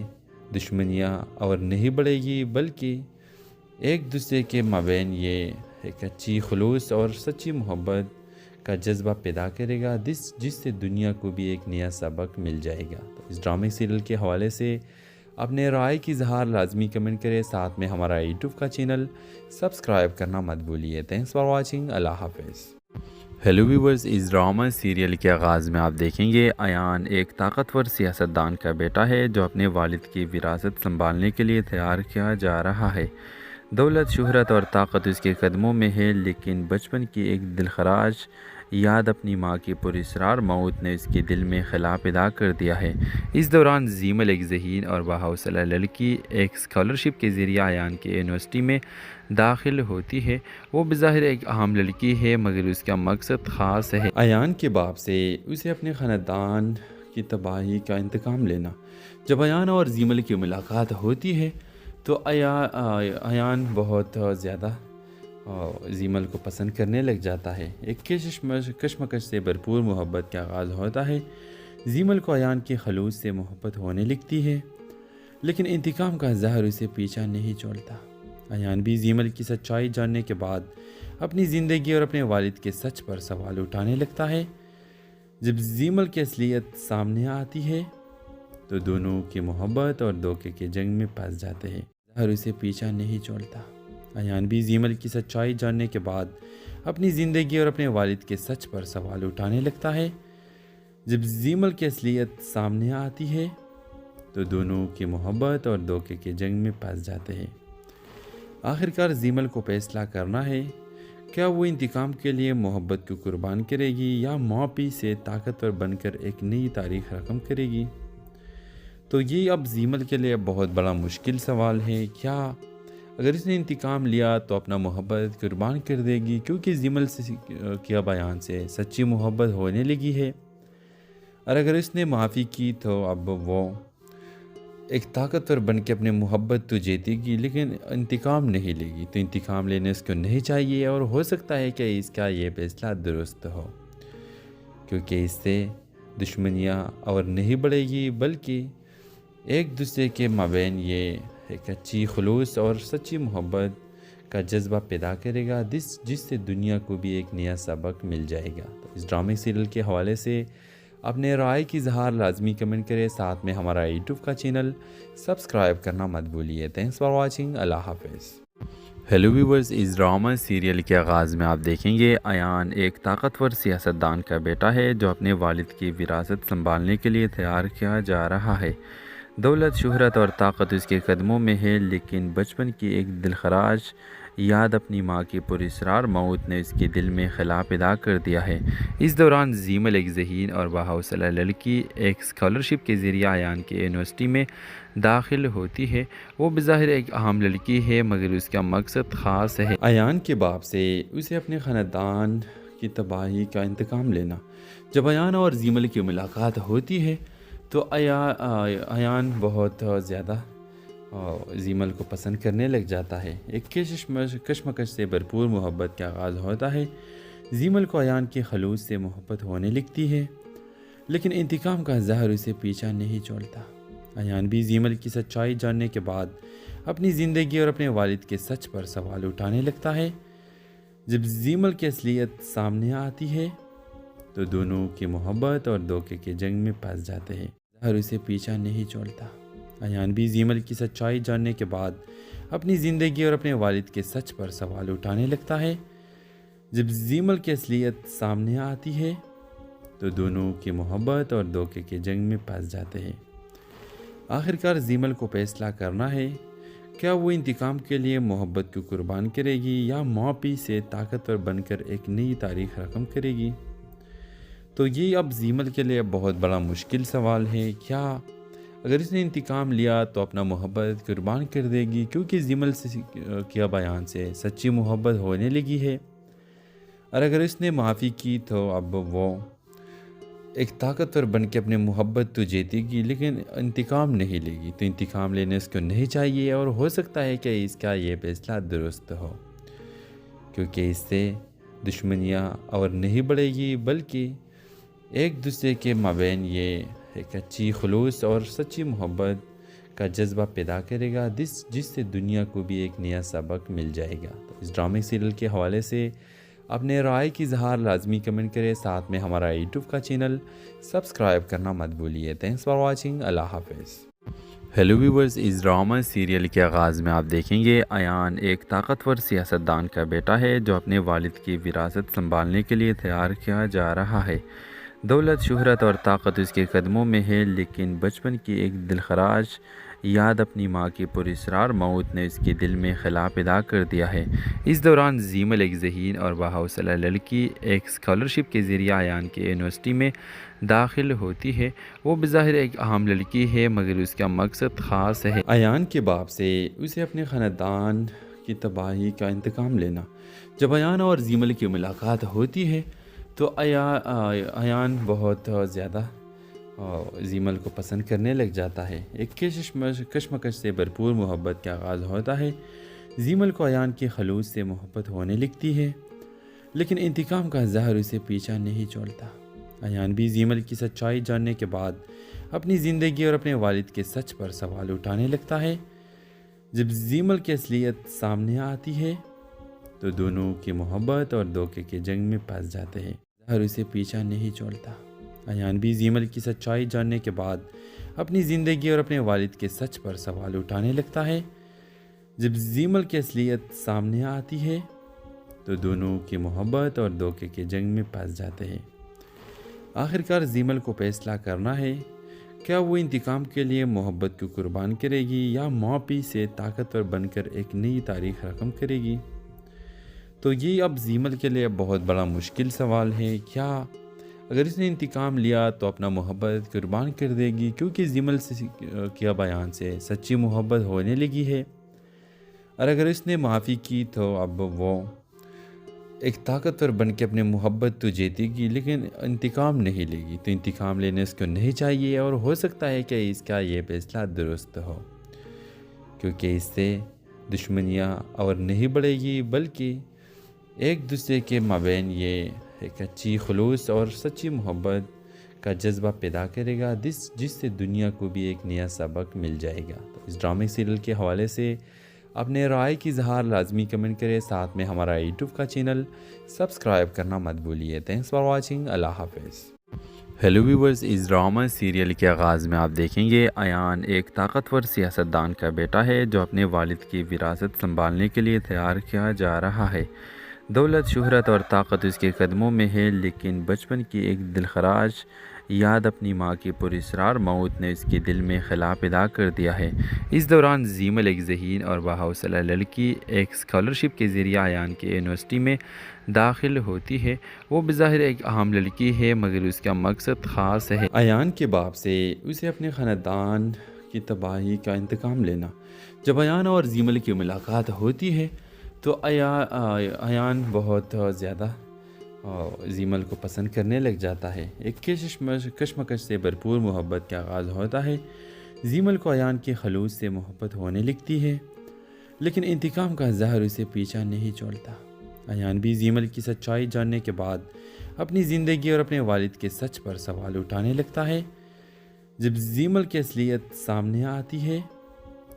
دشمنیاں اور نہیں بڑھے گی بلکہ ایک دوسرے کے مابین یہ ایک اچھی خلوص اور سچی محبت کا جذبہ پیدا کرے گا، جس سے دنیا کو بھی ایک نیا سبق مل جائے گا۔ تو اس ڈرامے سیریل کے حوالے سے اپنے رائے کی اظہار لازمی کمنٹ کریں، ساتھ میں ہمارا یوٹیوب کا چینل سبسکرائب کرنا مت بھولیے۔ تھینکس فار واچنگ، اللہ حافظ۔ ہیلو ویورز، اس ڈرامہ سیریل کے آغاز میں آپ دیکھیں گے ایان ایک طاقتور سیاستدان کا بیٹا ہے جو اپنے والد کی وراثت سنبھالنے کے لیے تیار کیا جا رہا ہے۔ دولت، شہرت اور طاقت اس کے قدموں میں ہے، لیکن بچپن کی ایک دلخراش یاد اپنی ماں کی پراسرار موت نے اس کے دل میں خلا پیدا کر دیا ہے۔ اس دوران زیمل، ایک ذہین اور باحوصلہ لڑکی، ایک اسکالرشپ کے ذریعے ایان کے یونیورسٹی میں داخل ہوتی ہے۔ وہ بظاہر ایک عام لڑکی ہے مگر اس کا مقصد خاص ہے، ایان کے باپ سے اسے اپنے خاندان کی تباہی کا انتقام لینا۔ جب ایان اور زیمل کی ملاقات ہوتی ہے تو ایان بہت زیادہ زیمل کو پسند کرنے لگ جاتا ہے۔ ایک کشمکش سے بھرپور محبت کا آغاز ہوتا ہے۔ زیمل کو ایان کے خلوص سے محبت ہونے لگتی ہے، لیکن انتقام کا زہر اسے پیچھا نہیں چھوڑتا۔ ایان بھی زیمل کی سچائی جاننے کے بعد اپنی زندگی اور اپنے والد کے سچ پر سوال اٹھانے لگتا ہے۔ جب زیمل کی اصلیت سامنے آتی ہے تو دونوں کی محبت اور دھوکے کے جنگ میں پھنس جاتے ہیں۔ زہر اسے پیچھا نہیں چھوڑتا۔ ایان بھی زیمل کی سچائی جاننے کے بعد اپنی زندگی اور اپنے والد کے سچ پر سوال اٹھانے لگتا ہے۔ جب زیمل کی اصلیت سامنے آتی ہے تو دونوں کی محبت اور دھوکے کے جنگ میں پھنس جاتے ہیں۔ آخرکار زیمل کو فیصلہ کرنا ہے، کیا وہ انتقام کے لیے محبت کو قربان کرے گی یا معافی سے طاقتور بن کر ایک نئی تاریخ رقم کرے گی؟ تو یہ اب زیمل کے لیے بہت بڑا مشکل سوال ہے۔ کیا اگر اس نے انتقام لیا تو اپنا محبت قربان کر دے گی، کیونکہ زیمل سے کیا بیان سے سچی محبت ہونے لگی ہے، اور اگر اس نے معافی کی تو اب وہ ایک طاقتور بن کے اپنے محبت تو جیتے گی لیکن انتقام نہیں لے گی، تو انتقام لینے اس کو نہیں چاہیے، اور ہو سکتا ہے کہ اس کا یہ فیصلہ درست ہو، کیونکہ اس سے دشمنیاں اور نہیں بڑھے گی بلکہ ایک دوسرے کے مابین یہ ایک اچھی خلوص اور سچی محبت کا جذبہ پیدا کرے گا، جس سے دنیا کو بھی ایک نیا سبق مل جائے گا۔ تو اس ڈرامے سیریل کے حوالے سے اپنے رائے کی اظہار لازمی کمنٹ کریں، ساتھ میں ہمارا یوٹیوب کا چینل سبسکرائب کرنا مت بھولیے۔ تھینکس فار واچنگ، اللہ حافظ۔ ہیلو ویورز، اس ڈرامہ سیریل کے آغاز میں آپ دیکھیں گے ایان ایک طاقتور سیاستدان کا بیٹا ہے جو اپنے والد کی وراثت سنبھالنے کے لیے تیار کیا جا رہا ہے۔ دولت، شہرت اور طاقت اس کے قدموں میں ہے، لیکن بچپن کی ایک دلخراش یاد اپنی ماں کی پراسرار موت نے اس کے دل میں خلا پیدا کر دیا ہے۔ اس دوران زیمل، ایک ذہین اور باحوصلہ لڑکی، ایک اسکالرشپ کے ذریعے ایان کے یونیورسٹی میں داخل ہوتی ہے۔ وہ بظاہر ایک عام لڑکی ہے مگر اس کا مقصد خاص ہے، ایان کے باپ سے اسے اپنے خاندان کی تباہی کا انتقام لینا۔ جب ایان اور زیمل کی ملاقات ہوتی ہے تو ایان بہت زیادہ زیمل کو پسند کرنے لگ جاتا ہے۔ ایک کشمکش سے بھرپور محبت کا آغاز ہوتا ہے۔ زیمل کو ایان کے خلوص سے محبت ہونے لگتی ہے، لیکن انتقام کا زہر اسے پیچھا نہیں چھوڑتا۔ ایان بھی زیمل کی سچائی جاننے کے بعد اپنی زندگی اور اپنے والد کے سچ پر سوال اٹھانے لگتا ہے۔ جب زیمل کی اصلیت سامنے آتی ہے تو دونوں کی محبت اور دھوکے کے جنگ میں پھنس جاتے ہیں۔ زہر اسے پیچھا نہیں چھوڑتا۔ ایان بھی زیمل کی سچائی جاننے کے بعد اپنی زندگی اور اپنے والد کے سچ پر سوال اٹھانے لگتا ہے۔ جب زیمل کی اصلیت سامنے آتی ہے تو دونوں کی محبت اور دھوکے کے جنگ میں پھنس جاتے ہیں۔ آخرکار زیمل کو فیصلہ کرنا ہے، کیا وہ انتقام کے لیے محبت کو قربان کرے گی یا معافی سے طاقتور بن کر ایک نئی تاریخ رقم کرے گی؟ تو یہ اب زیمل کے لیے بہت بڑا مشکل سوال ہے۔ کیا اگر اس نے انتقام لیا تو اپنا محبت قربان کر دے گی، کیونکہ زیمل سے کیا بیان سے سچی محبت ہونے لگی ہے، اور اگر اس نے معافی کی تو اب وہ ایک طاقتور بن کے اپنے محبت تو جیتے گی لیکن انتقام نہیں لے گی، تو انتقام لینے اس کو نہیں چاہیے، اور ہو سکتا ہے کہ اس کا یہ فیصلہ درست ہو، کیونکہ اس سے دشمنیاں اور نہیں بڑھے گی بلکہ ایک دوسرے کے مابین یہ ایک اچھی خلوص اور سچی محبت کا جذبہ پیدا کرے گا، جس سے دنیا کو بھی ایک نیا سبق مل جائے گا۔ تو اس ڈرامے سیریل کے حوالے سے اپنے رائے کی اظہار لازمی کمنٹ کریں، ساتھ میں ہمارا یوٹیوب کا چینل سبسکرائب کرنا مت بھولیے۔ تھینکس فار واچنگ، اللہ حافظ۔ ہیلو ویورز، اس ڈرامہ سیریل کے آغاز میں آپ دیکھیں گے ایان ایک طاقتور سیاستدان کا بیٹا ہے جو اپنے والد کی وراثت سنبھالنے کے لیے تیار کیا جا رہا ہے۔ دولت، شہرت اور طاقت اس کے قدموں میں ہے، لیکن بچپن کی ایک دلخراش یاد اپنی ماں کی پراسرار موت نے اس کے دل میں خلا پیدا کر دیا ہے۔ اس دوران زیمل ایک ذہین اور باحوصلہ لڑکی ایک اسکالرشپ کے ذریعے ایان کی یونیورسٹی میں داخل ہوتی ہے۔ وہ بظاہر ایک عام لڑکی ہے مگر اس کا مقصد خاص ہے، ایان کے باپ سے اسے اپنے خاندان کی تباہی کا انتقام لینا۔ جب ایان اور زیمل کی ملاقات ہوتی ہے تو ایان بہت زیادہ زیمل کو پسند کرنے لگ جاتا ہے۔ ایک کشمکش سے بھرپور محبت کا آغاز ہوتا ہے۔ زیمل کو ایان کے خلوص سے محبت ہونے لگتی ہے، لیکن انتقام کا زہر اسے پیچھا نہیں چھوڑتا۔ ایان بھی زیمل کی سچائی جاننے کے بعد اپنی زندگی اور اپنے والد کے سچ پر سوال اٹھانے لگتا ہے۔ جب زیمل کی اصلیت سامنے آتی ہے تو دونوں کی محبت اور دھوکے کے جنگ میں پھنس جاتے ہیں۔ زہر اسے پیچھا نہیں چھوڑتا۔ ایان بھی زیمل کی سچائی جاننے کے بعد اپنی زندگی اور اپنے والد کے سچ پر سوال اٹھانے لگتا ہے۔ جب زیمل کی اصلیت سامنے آتی ہے تو دونوں کی محبت اور دھوکے کے جنگ میں پھنس جاتے ہیں۔ آخرکار زیمل کو فیصلہ کرنا ہے، کیا وہ انتقام کے لیے محبت کو قربان کرے گی یا معافی سے طاقتور بن کر ایک نئی تاریخ رقم کرے گی؟ تو یہ اب زیمل کے لیے بہت بڑا مشکل سوال ہے۔ کیا اگر اس نے انتقام لیا تو اپنا محبت قربان کر دے گی، کیونکہ زیمل سے کیا بیان سے سچی محبت ہونے لگی ہے، اور اگر اس نے معافی کی تو اب وہ ایک طاقتور بن کے اپنے محبت تو جیتے گی لیکن انتقام نہیں لے گی، تو انتقام لینے اس کو نہیں چاہیے، اور ہو سکتا ہے کہ اس کا یہ فیصلہ درست ہو، کیونکہ اس سے دشمنیاں اور نہیں بڑھے گی بلکہ ایک دوسرے کے مابین یہ ایک اچھی خلوص اور سچی محبت کا جذبہ پیدا کرے گا، جس سے دنیا کو بھی ایک نیا سبق مل جائے گا۔ تو اس ڈرامے سیریل کے حوالے سے اپنے رائے کی اظہار لازمی کمنٹ کریں، ساتھ میں ہمارا یوٹیوب کا چینل سبسکرائب کرنا مت بھولیے۔ تھینکس فار واچنگ، اللہ حافظ۔ ہیلو ویورز، اس ڈرامہ سیریل کے آغاز میں آپ دیکھیں گے ایان ایک طاقتور سیاستدان کا بیٹا ہے جو اپنے والد کی وراثت سنبھالنے کے لیے تیار کیا جا رہا ہے۔ دولت، شہرت اور طاقت اس کے قدموں میں ہے، لیکن بچپن کی ایک دلخراش یاد اپنی ماں کی پراسرار موت نے اس کے دل میں خلا پیدا کر دیا ہے۔ اس دوران زیمل ایک ذہین اور باحوصلہ لڑکی ایک اسکالرشپ کے ذریعے ایان کی یونیورسٹی میں داخل ہوتی ہے۔ وہ بظاہر ایک عام لڑکی ہے مگر اس کا مقصد خاص ہے، ایان کے باپ سے اسے اپنے خاندان کی تباہی کا انتقام لینا۔ جب ایان اور زیمل کی ملاقات ہوتی ہے تو ایان بہت زیادہ زیمل کو پسند کرنے لگ جاتا ہے۔ ایک کشمکش سے بھرپور محبت کا آغاز ہوتا ہے۔ زیمل کو ایان کے خلوص سے محبت ہونے لگتی ہے، لیکن انتقام کا زہر اسے پیچھا نہیں چھوڑتا۔ ایان بھی زیمل کی سچائی جاننے کے بعد اپنی زندگی اور اپنے والد کے سچ پر سوال اٹھانے لگتا ہے۔ جب زیمل کی اصلیت سامنے آتی ہے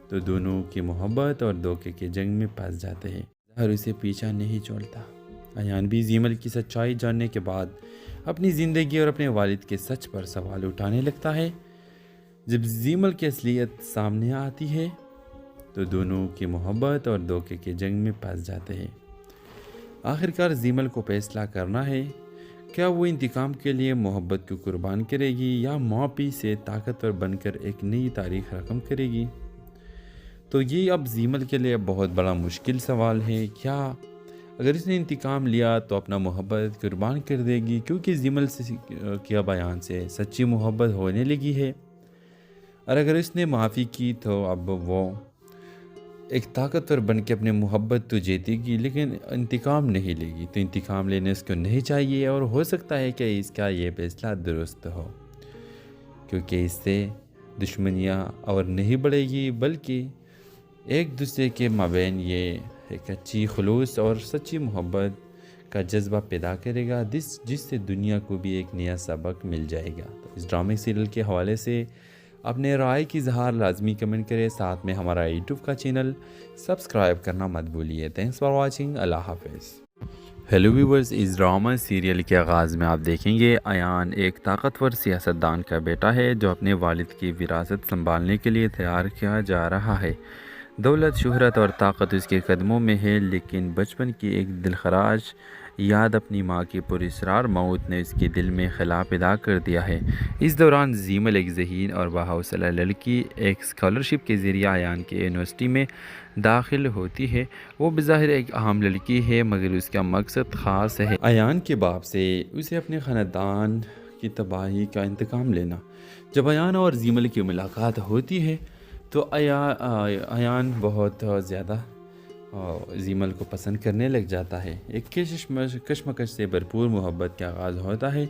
تو دونوں کی محبت اور دھوکے کے جنگ میں پھنس جاتے ہیں۔ زہر اسے پیچھا نہیں چھوڑتا۔ ایان بھی زیمل کی سچائی جاننے کے بعد اپنی زندگی اور اپنے والد کے سچ پر سوال اٹھانے لگتا ہے۔ جب زیمل کی اصلیت سامنے آتی ہے تو دونوں کی محبت اور دھوکے کے جنگ میں پھنس جاتے ہیں۔ آخرکار زیمل کو فیصلہ کرنا ہے، کیا وہ انتقام کے لیے محبت کو قربان کرے گی یا معافی سے طاقتور بن کر ایک نئی تاریخ رقم کرے گی؟ تو یہ اب زیمل کے لیے بہت بڑا مشکل سوال ہے۔ کیا اگر اس نے انتقام لیا تو اپنا محبت قربان کر دے گی، کیونکہ زیمل سے کیا بیان سے سچی محبت ہونے لگی ہے، اور اگر اس نے معافی کی تو اب وہ ایک طاقتور بن کے اپنے محبت تو جیتے گی لیکن انتقام نہیں لے گی، تو انتقام لینے اس کو نہیں چاہیے، اور ہو سکتا ہے کہ اس کا یہ فیصلہ درست ہو، کیونکہ اس سے دشمنیاں اور نہیں بڑھے گی بلکہ ایک دوسرے کے مابین یہ ایک اچھی خلوص اور سچی محبت کا جذبہ پیدا کرے گا، جس سے دنیا کو بھی ایک نیا سبق مل جائے گا۔ تو اس ڈرامے سیریل کے حوالے سے اپنے رائے کی اظہار لازمی کمنٹ کریں، ساتھ میں ہمارا یوٹیوب کا چینل سبسکرائب کرنا مت بھولیے۔ تھینکس فار واچنگ، اللہ حافظ۔ ہیلو ویورز، اس ڈرامہ سیریل کے آغاز میں آپ دیکھیں گے ایان ایک طاقتور سیاستدان کا بیٹا ہے جو اپنے والد کی وراثت سنبھالنے کے لیے تیار کیا جا رہا ہے۔ دولت، شہرت اور طاقت اس کے قدموں میں ہے، لیکن بچپن کی ایک دلخراش یاد اپنی ماں کی پراسرار موت نے اس کے دل میں خلا پیدا کر دیا ہے۔ اس دوران زیمل، ایک ذہین اور باحوصلہ لڑکی، ایک اسکالرشپ کے ذریعے ایان کے یونیورسٹی میں داخل ہوتی ہے۔ وہ بظاہر ایک عام لڑکی ہے مگر اس کا مقصد خاص ہے، ایان کے باپ سے اسے اپنے خاندان کی تباہی کا انتقام لینا۔ جب ایان اور زیمل کی ملاقات ہوتی ہے تو ایان بہت زیادہ زیمل کو پسند کرنے لگ جاتا ہے۔ ایک کشمکش سے بھرپور محبت کا آغاز ہوتا ہے۔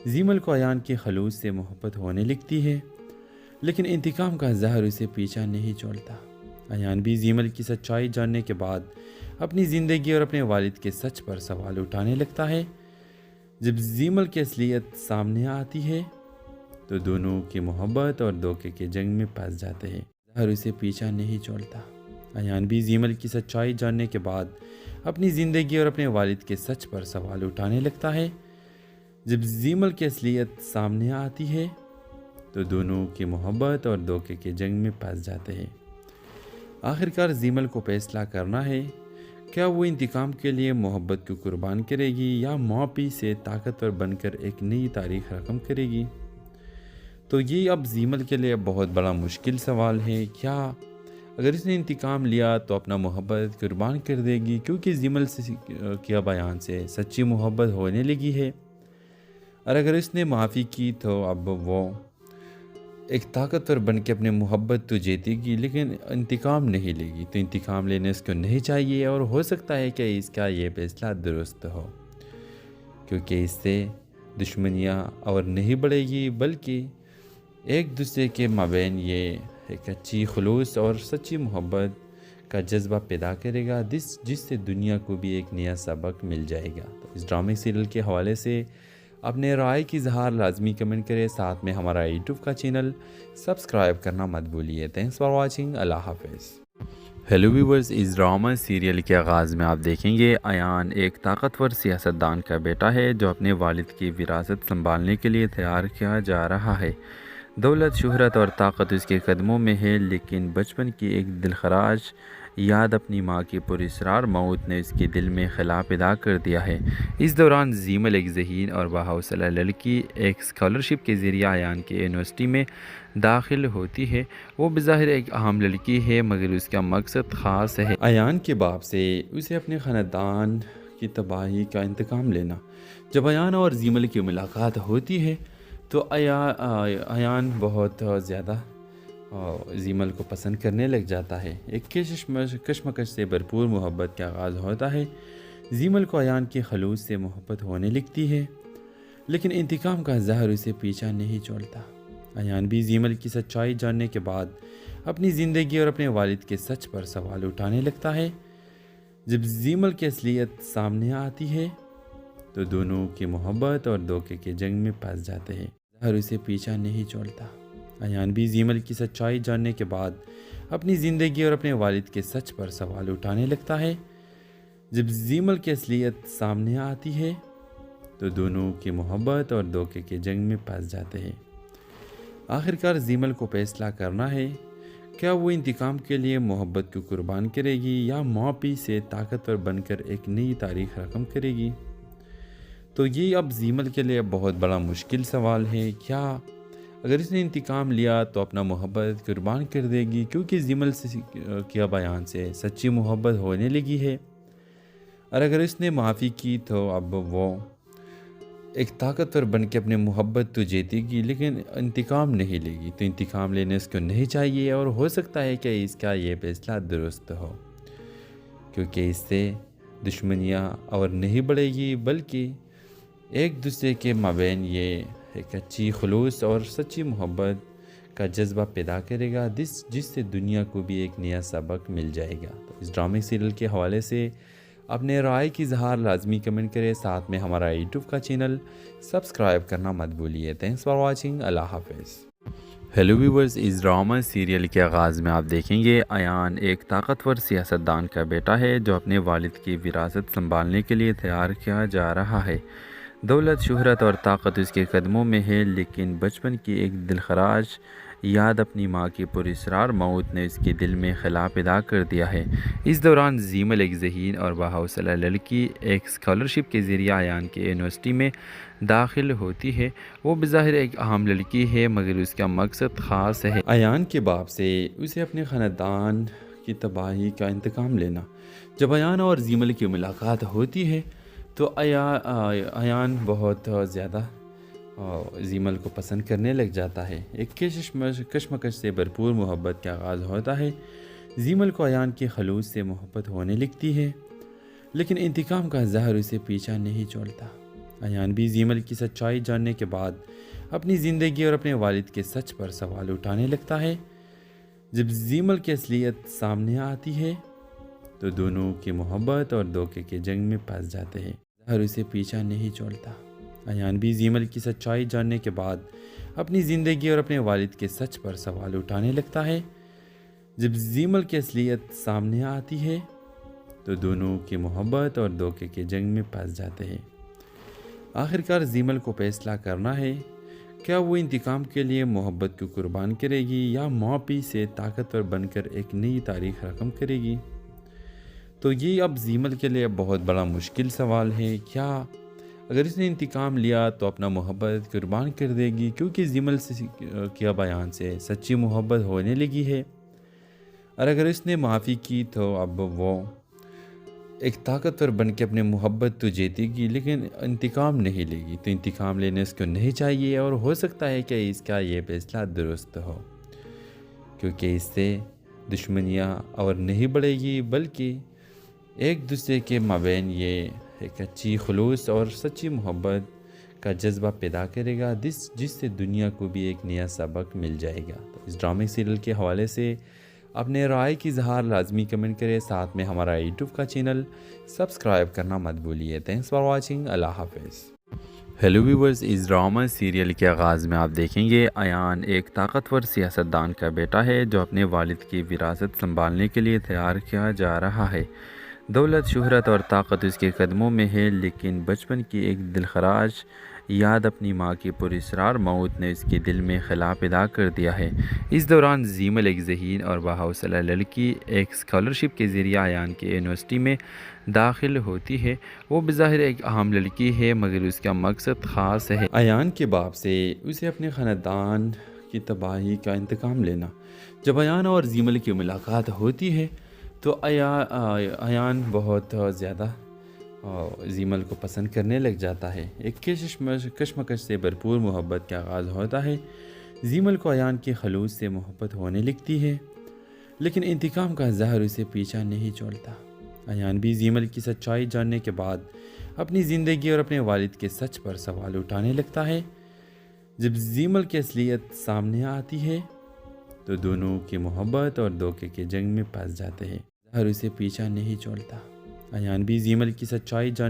زیمل کو ایان کی خلوص سے محبت ہونے لگتی ہے، لیکن انتقام کا زہر اسے پیچھا نہیں چھوڑتا۔ ایان بھی زیمل کی سچائی جاننے کے بعد اپنی زندگی اور اپنے والد کے سچ پر سوال اٹھانے لگتا ہے۔ جب زیمل کی اصلیت سامنے آتی ہے تو دونوں کی محبت اور دھوکے کے جنگ میں پھنس جاتے ہیں۔ زہر اسے پیچھا نہیں چھوڑتا۔ ایان بھی زیمل کی سچائی جاننے کے بعد اپنی زندگی اور اپنے والد کے سچ پر سوال اٹھانے لگتا ہے۔ جب زیمل کی اصلیت سامنے آتی ہے تو دونوں کی محبت اور دھوکے کے جنگ میں پھنس جاتے ہیں۔ آخرکار زیمل کو فیصلہ کرنا ہے، کیا وہ انتقام کے لیے محبت کو قربان کرے گی یا معافی سے طاقتور بن کر ایک نئی تاریخ رقم کرے گی؟ تو یہ اب زیمل کے لیے بہت بڑا مشکل سوال ہے۔ کیا اگر اس نے انتقام لیا تو اپنا محبت قربان کر دے گی، کیونکہ زیمل سے کیا بیان سے سچی محبت ہونے لگی ہے، اور اگر اس نے معافی کی تو اب وہ ایک طاقتور بن کے اپنے محبت تو جیتے گی لیکن انتقام نہیں لے گی، تو انتقام لینے اس کو نہیں چاہیے، اور ہو سکتا ہے کہ اس کا یہ فیصلہ درست ہو، کیونکہ اس سے دشمنیاں اور نہیں بڑھے گی بلکہ ایک دوسرے کے مابین یہ ایک اچھی خلوص اور سچی محبت کا جذبہ پیدا کرے گا، جس سے دنیا کو بھی ایک نیا سبق مل جائے گا۔ تو اس ڈرامے سیریل کے حوالے سے اپنے رائے کی اظہار لازمی کمنٹ کریں، ساتھ میں ہمارا یوٹیوب کا چینل سبسکرائب کرنا مت بھولیے۔ تھینکس فار واچنگ، اللہ حافظ۔ ہیلو ویورز، اس ڈرامہ سیریل کے آغاز میں آپ دیکھیں گے ایان ایک طاقتور سیاستدان کا بیٹا ہے جو اپنے والد کی وراثت سنبھالنے کے لیے تیار کیا جا رہا ہے۔ دولت، شہرت اور طاقت اس کے قدموں میں ہے، لیکن بچپن کی ایک دلخراش یاد اپنی ماں کی پراسرار موت نے اس کے دل میں خلا پیدا کر دیا ہے۔ اس دوران زیمل، ایک ذہین اور باحوصلہ لڑکی، ایک اسکالرشپ کے ذریعے ایان کے یونیورسٹی میں داخل ہوتی ہے۔ وہ بظاہر ایک عام لڑکی ہے مگر اس کا مقصد خاص ہے، ایان کے باپ سے اسے اپنے خاندان کی تباہی کا انتقام لینا۔ جب ایان اور زیمل کی ملاقات ہوتی ہے تو ایان بہت زیادہ زیمل کو پسند کرنے لگ جاتا ہے۔ ایک کشمکش سے بھرپور محبت کا آغاز ہوتا ہے۔ زیمل کو ایان کی خلوص سے محبت ہونے لگتی ہے، لیکن انتقام کا زہر اسے پیچھا نہیں چھوڑتا۔ ایان بھی زیمل کی سچائی جاننے کے بعد اپنی زندگی اور اپنے والد کے سچ پر سوال اٹھانے لگتا ہے۔ جب زیمل کی اصلیت سامنے آتی ہے تو دونوں کی محبت اور دھوکے کے جنگ میں پھنس جاتے ہیں۔ زہر اسے پیچھا نہیں چھوڑتا۔ ایان بھی زیمل کی سچائی جاننے کے بعد اپنی زندگی اور اپنے والد کے سچ پر سوال اٹھانے لگتا ہے۔ جب زیمل کی اصلیت سامنے آتی ہے تو دونوں کی محبت اور دھوکے کے جنگ میں پھنس جاتے ہیں۔ آخرکار زیمل کو فیصلہ کرنا ہے، کیا وہ انتقام کے لیے محبت کو قربان کرے گی یا معافی سے طاقتور بن کر ایک نئی تاریخ رقم کرے گی؟ تو یہ اب زیمل کے لیے بہت بڑا مشکل سوال ہے۔ کیا اگر اس نے انتقام لیا تو اپنا محبت قربان کر دے گی، کیونکہ زیمل سے کیا بیان سے سچی محبت ہونے لگی ہے، اور اگر اس نے معافی کی تو اب وہ ایک طاقتور بن کے اپنے محبت تو جیتے گی لیکن انتقام نہیں لے گی، تو انتقام لینے اس کو نہیں چاہیے، اور ہو سکتا ہے کہ اس کا یہ فیصلہ درست ہو، کیونکہ اس سے دشمنیاں اور نہیں بڑھے گی بلکہ ایک دوسرے کے مابین یہ ایک اچھی خلوص اور سچی محبت کا جذبہ پیدا کرے گا، جس سے دنیا کو بھی ایک نیا سبق مل جائے گا۔ تو اس ڈرامے سیریل کے حوالے سے اپنے رائے کی اظہار لازمی کمنٹ کریں، ساتھ میں ہمارا یوٹیوب کا چینل سبسکرائب کرنا مت بھولیے۔ تھینکس فار واچنگ، اللہ حافظ۔ ہیلو ویورز، اس ڈرامہ سیریل کے آغاز میں آپ دیکھیں گے ایان ایک طاقتور سیاستدان کا بیٹا ہے جو اپنے والد کی وراثت سنبھالنے کے لیے تیار کیا جا رہا ہے۔ دولت، شہرت اور طاقت اس کے قدموں میں ہے، لیکن بچپن کی ایک دلخراش یاد اپنی ماں کی پراسرار موت نے اس کے دل میں خلا پیدا کر دیا ہے۔ اس دوران زیمل، ایک ذہین اور باحوصلہ لڑکی، ایک اسکالرشپ کے ذریعے ایان کے یونیورسٹی میں داخل ہوتی ہے۔ وہ بظاہر ایک عام لڑکی ہے مگر اس کا مقصد خاص ہے، ایان کے باپ سے اسے اپنے خاندان کی تباہی کا انتقام لینا۔ جب ایان اور زیمل کی ملاقات ہوتی ہے تو ایان بہت زیادہ زیمل کو پسند کرنے لگ جاتا ہے۔ ایک کشمکش سے بھرپور محبت کا آغاز ہوتا ہے۔ زیمل کو ایان کی خلوص سے محبت ہونے لگتی ہے، لیکن انتقام کا زہر اسے پیچھا نہیں چھوڑتا۔ ایان بھی زیمل کی سچائی جاننے کے بعد اپنی زندگی اور اپنے والد کے سچ پر سوال اٹھانے لگتا ہے۔ جب زیمل کی اصلیت سامنے آتی ہے تو دونوں کی محبت اور دھوکے کے جنگ میں پھنس جاتے ہیں۔ زہر اسے پیچھا نہیں چھوڑتا۔ ایان بھی زیمل کی سچائی جاننے کے بعد اپنی زندگی اور اپنے والد کے سچ پر سوال اٹھانے لگتا ہے۔ جب زیمل کی اصلیت سامنے آتی ہے تو دونوں کی محبت اور دھوکے کے جنگ میں پھنس جاتے ہیں۔ آخرکار زیمل کو فیصلہ کرنا ہے، کیا وہ انتقام کے لیے محبت کو قربان کرے گی یا معافی سے طاقتور بن کر ایک نئی تاریخ رقم کرے گی؟ تو یہ اب زیمل کے لیے بہت بڑا مشکل سوال ہے۔ کیا اگر اس نے انتقام لیا تو اپنا محبت قربان کر دے گی، کیونکہ زیمل کی اب ایان سے سچی محبت ہونے لگی ہے، اور اگر اس نے معافی کی تو اب وہ ایک طاقتور بن کے اپنے محبت تو جیتے گی لیکن انتقام نہیں لے گی، تو انتقام لینے اس کو نہیں چاہیے، اور ہو سکتا ہے کہ اس کا یہ فیصلہ درست ہو، کیونکہ اس سے دشمنیاں اور نہیں بڑھے گی بلکہ ایک دوسرے کے مابین یہ ایک اچھی خلوص اور سچی محبت کا جذبہ پیدا کرے گا، جس سے دنیا کو بھی ایک نیا سبق مل جائے گا۔ تو اس ڈرامے سیریل کے حوالے سے اپنے رائے کی اظہار لازمی کمنٹ کریں، ساتھ میں ہمارا یوٹیوب کا چینل سبسکرائب کرنا مت بھولیے۔ تھینکس فار واچنگ، اللہ حافظ۔ ہیلو ویورز، اس ڈرامہ سیریل کے آغاز میں آپ دیکھیں گے ایان ایک طاقتور سیاستدان کا بیٹا ہے جو اپنے والد کی وراثت سنبھالنے کے لیے تیار کیا جا رہا ہے۔ دولت، شہرت اور طاقت اس کے قدموں میں ہے، لیکن بچپن کی ایک دلخراش یاد اپنی ماں کی پراسرار موت نے اس کے دل میں خلا پیدا کر دیا ہے۔ اس دوران زیمل، ایک ذہین اور باحوصلہ لڑکی، ایک اسکالرشپ کے ذریعے ایان کے یونیورسٹی میں داخل ہوتی ہے۔ وہ بظاہر ایک عام لڑکی ہے مگر اس کا مقصد خاص ہے، ایان کے باپ سے اسے اپنے خاندان کی تباہی کا انتقام لینا۔ جب ایان اور زیمل کی ملاقات ہوتی ہے تو ایان بہت زیادہ زیمل کو پسند کرنے لگ جاتا ہے۔ ایک کشمکش سے بھرپور محبت کا آغاز ہوتا ہے۔ زیمل کو ایان کی خلوص سے محبت ہونے لگتی ہے، لیکن انتقام کا زہر اسے پیچھا نہیں چھوڑتا۔ ایان بھی زیمل کی سچائی جاننے کے بعد اپنی زندگی اور اپنے والد کے سچ پر سوال اٹھانے لگتا ہے۔ جب زیمل کی اصلیت سامنے آتی ہے تو دونوں کی محبت اور دھوکے کے جنگ میں پھنس جاتے ہیں۔ زہر اسے پیچھا نہیں چھوڑتا۔ ایان بھی زیمل کی سچائی